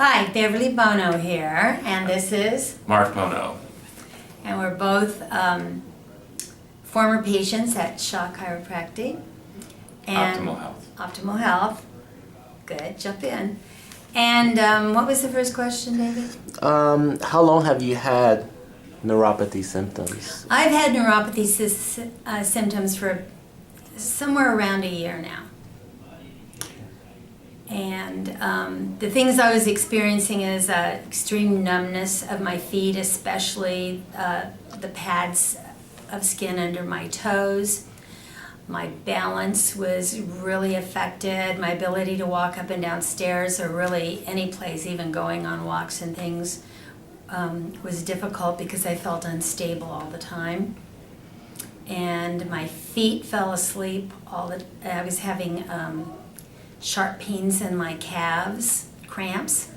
Hi, Beverly Bono here, and this is Mark Bono. And we're both former patients at Shaw Chiropractic and Optimal Health. Optimal Health. Good, jump in. And what was the first question, David? How long have you had neuropathy symptoms? I've had neuropathy symptoms for somewhere around a year now. And the things I was experiencing is extreme numbness of my feet, especially the pads of skin under my toes. My balance was really affected. My ability to walk up and down stairs, or really any place, even going on walks and things, was difficult because I felt unstable all the time. And my feet fell asleep. I was having sharp pains in my calves, cramps,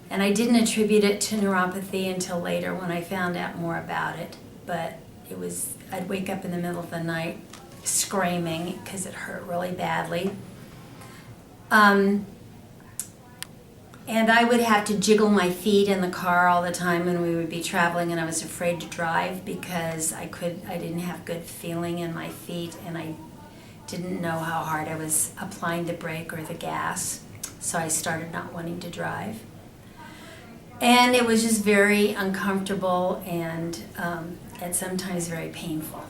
and I didn't attribute it to neuropathy until later when I found out more about it. But I'd wake up in the middle of the night screaming because it hurt really badly. And I would have to jiggle my feet in the car all the time when we would be traveling, and I was afraid to drive because I didn't have good feeling in my feet, and I didn't know how hard I was applying the brake or the gas, so I started not wanting to drive. And it was just very uncomfortable and sometimes very painful.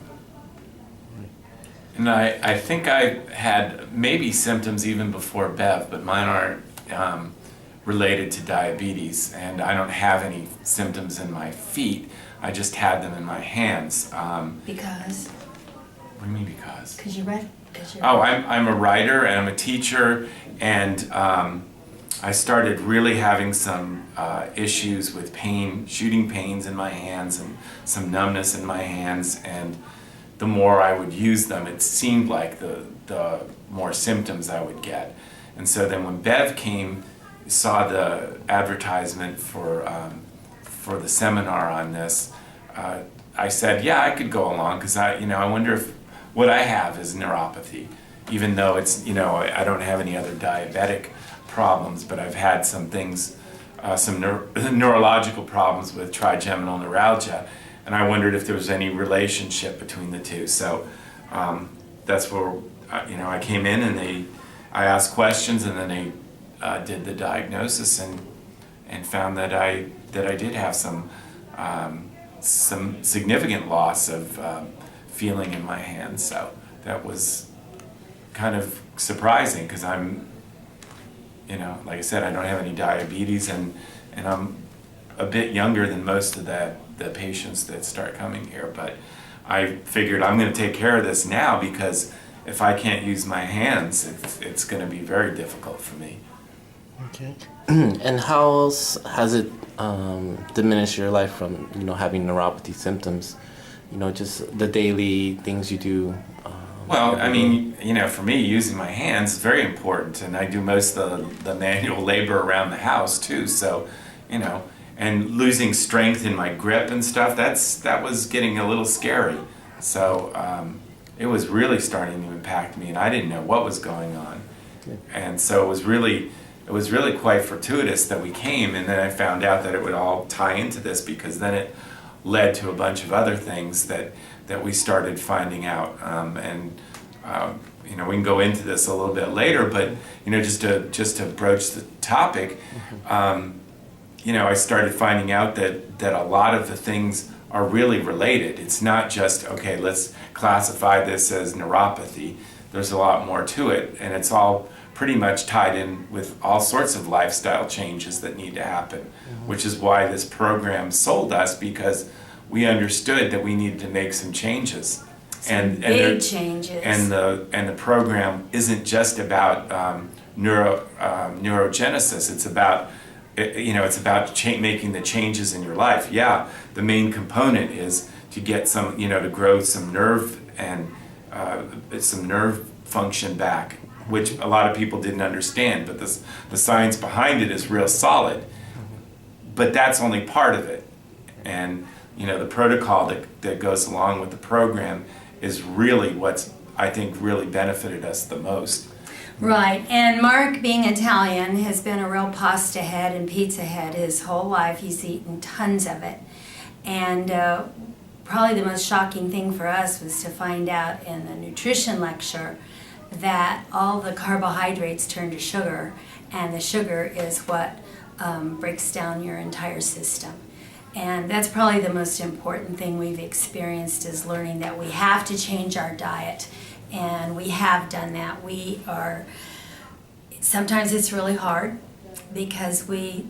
And I think I had maybe symptoms even before Bev, but mine aren't related to diabetes, and I don't have any symptoms in my feet. I just had them in my hands. Because? What do you mean because? Because you read. Oh, I'm a writer and I'm a teacher, and I started really having some issues with pain, shooting pains in my hands and some numbness in my hands, and the more I would use them, it seemed like the more symptoms I would get. And so then when Bev came, saw the advertisement for the seminar on this, I said, yeah, I could go along, because I wonder if what I have is neuropathy, even though it's, I don't have any other diabetic problems, but I've had some things, some neurological problems with trigeminal neuralgia, and I wondered if there was any relationship between the two. So that's where, I came in and I asked questions, and then they did the diagnosis and found that I did have some significant loss of feeling in my hands. So that was kind of surprising, because I'm, like I said, I don't have any diabetes, and I'm a bit younger than most of the patients that start coming here. But I figured I'm going to take care of this now, because if I can't use my hands, it's going to be very difficult for me. Okay. And how else has it diminished your life from, having neuropathy symptoms? Just the daily things you do. Well, I mean, for me, using my hands is very important, and I do most of the manual labor around the house too. So, and losing strength in my grip and stuff, that was getting a little scary. So it was really starting to impact me, and I didn't know what was going on. And so it was really quite fortuitous that we came, and then I found out that it would all tie into this, because then it led to a bunch of other things that we started finding out, and we can go into this a little bit later, but just to broach the topic, I started finding out that a lot of the things are really related. It's not just, okay, let's classify this as neuropathy. There's a lot more to it, and it's all pretty much tied in with all sorts of lifestyle changes that need to happen, which is why this program sold us, because we understood that we needed to make some changes. Big changes. And the program isn't just about neurogenesis. It's about making the changes in your life. Yeah, the main component is to get some, to grow some nerve and some nerve function back, which a lot of people didn't understand, but the science behind it is real solid. But that's only part of it. And the protocol that goes along with the program is really what's, I think, really benefited us the most. Right, and Mark, being Italian, has been a real pasta head and pizza head his whole life. He's eaten tons of it. And probably the most shocking thing for us was to find out in the nutrition lecture that all the carbohydrates turn to sugar, and the sugar is what breaks down your entire system. And that's probably the most important thing we've experienced, is learning that we have to change our diet. And we have done that. Sometimes it's really hard because we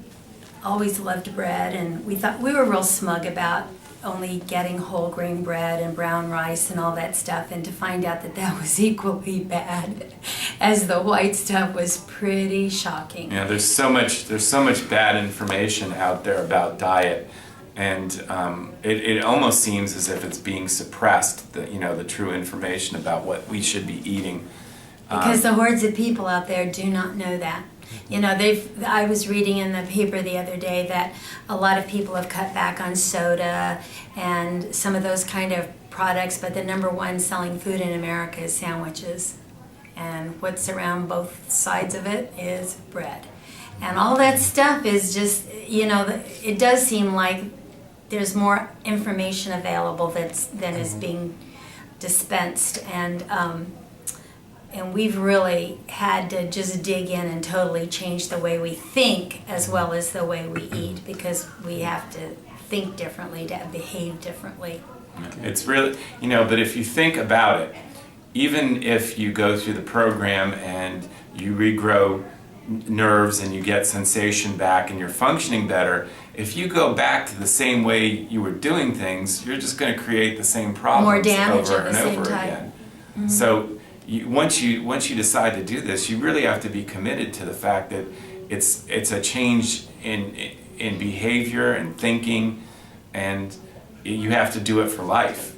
always loved bread, and we thought we were real smug about only getting whole grain bread and brown rice and all that stuff, and to find out that that was equally bad as the white stuff was pretty shocking. Yeah, there's so much bad information out there about diet, and it almost seems as if it's being suppressed, the true information about what we should be eating. Because the hordes of people out there do not know that. I was reading in the paper the other day that a lot of people have cut back on soda and some of those kind of products, but the number one selling food in America is sandwiches. And what's around both sides of it is bread. And all that stuff is just, it does seem like there's more information available than is being dispensed. And we've really had to just dig in and totally change the way we think as well as the way we eat, because we have to think differently to behave differently. It's really, but if you think about it, even if you go through the program and you regrow nerves and you get sensation back and you're functioning better, if you go back to the same way you were doing things, you're just going to create the same problems More damage over at the and same over time. again. Mm-hmm. So once you decide to do this, you really have to be committed to the fact that it's a change in behavior and thinking, and you have to do it for life.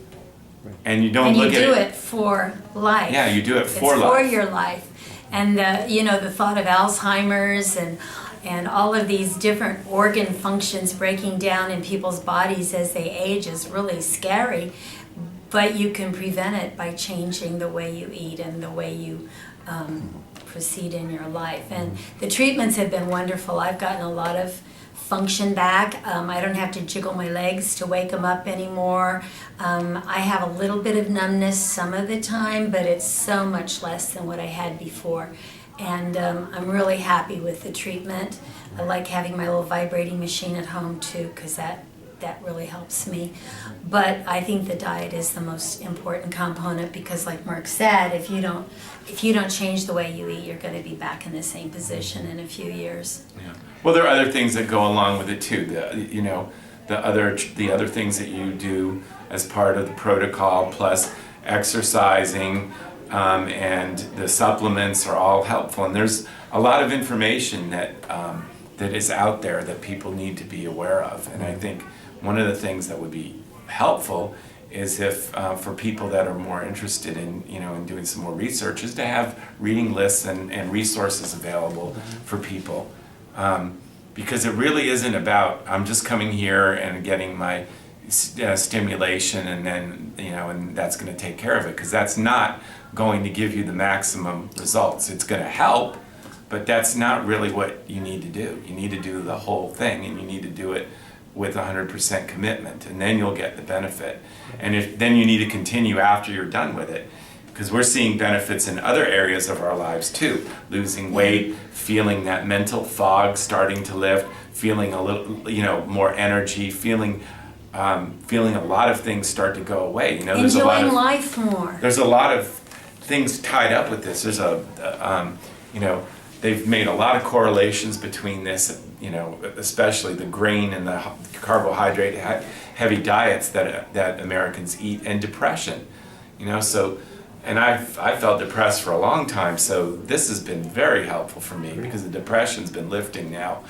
And you don't look at it. And you do it for life. Yeah, you do it for life. It's for your life. And the thought of Alzheimer's and all of these different organ functions breaking down in people's bodies as they age is really scary. But you can prevent it by changing the way you eat and the way you proceed in your life. And the treatments have been wonderful. I've gotten a lot of function back. I don't have to jiggle my legs to wake them up anymore. I have a little bit of numbness some of the time, but it's so much less than what I had before. And I'm really happy with the treatment. I like having my little vibrating machine at home too, because that really helps me. But I think the diet is the most important component, because like Mark said, if you don't change the way you eat, you're going to be back in the same position in a few years. Yeah. Well, there are other things that go along with it too. The other things that you do as part of the protocol, plus exercising, and the supplements are all helpful. And there's a lot of information that is out there that people need to be aware of. And I think one of the things that would be helpful is if for people that are more interested in doing some more research, is to have reading lists and resources available for people, because it really isn't about I'm just coming here and getting my stimulation and then and that's going to take care of it, because that's not going to give you the maximum results. It's going to help, but that's not really what you need to do. You need to do the whole thing, and you need to do it with 100% commitment, and then you'll get the benefit. And then you need to continue after you're done with it, because we're seeing benefits in other areas of our lives too. Losing weight, feeling that mental fog starting to lift, feeling a little, more energy, feeling a lot of things start to go away. There's Enjoying life more. There's a lot of things tied up with this. There's they've made a lot of correlations between this, especially the grain and the carbohydrate heavy diets that Americans eat, and depression. And I've felt depressed for a long time, so this has been very helpful for me, because the depression's been lifting now.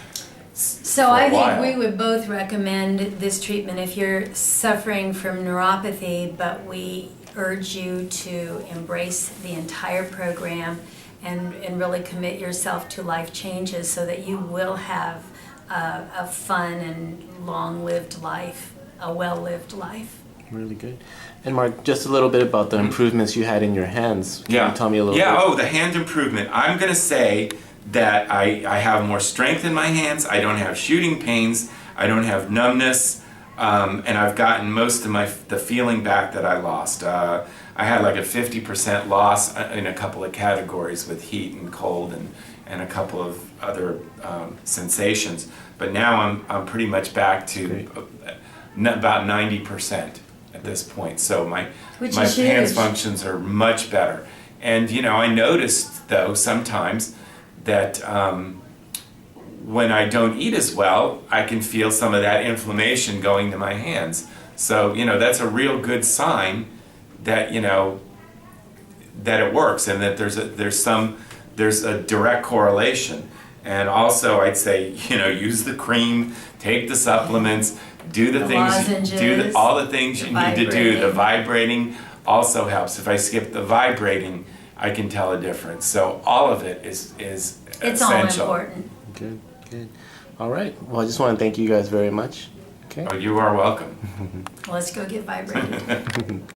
So I think we would both recommend this treatment if you're suffering from neuropathy, but we urge you to embrace the entire program and really commit yourself to life changes, so that you will have a fun and long-lived life, a well-lived life. Really good. And Mark, just a little bit about the improvements you had in your hands. Can you tell me a little bit? Oh, the hand improvement. I'm going to say that I have more strength in my hands. I don't have shooting pains. I don't have numbness. And I've gotten most of the feeling back that I lost. I had like a 50% loss in a couple of categories with heat and cold and a couple of other sensations. But now I'm pretty much back to about 90% at this point. So my hands functions are much better. And I noticed though sometimes that when I don't eat as well, I can feel some of that inflammation going to my hands. So that's a real good sign that that it works and that there's a direct correlation. And also I'd say use the cream, take the supplements, do the things, all the things you need to do. The vibrating also helps. If I skip the vibrating, I can tell a difference. So all of it is it's essential. all important. Good. All right. Well, I just want to thank you guys very much. Okay. Oh, you are welcome. Let's go get vibrated.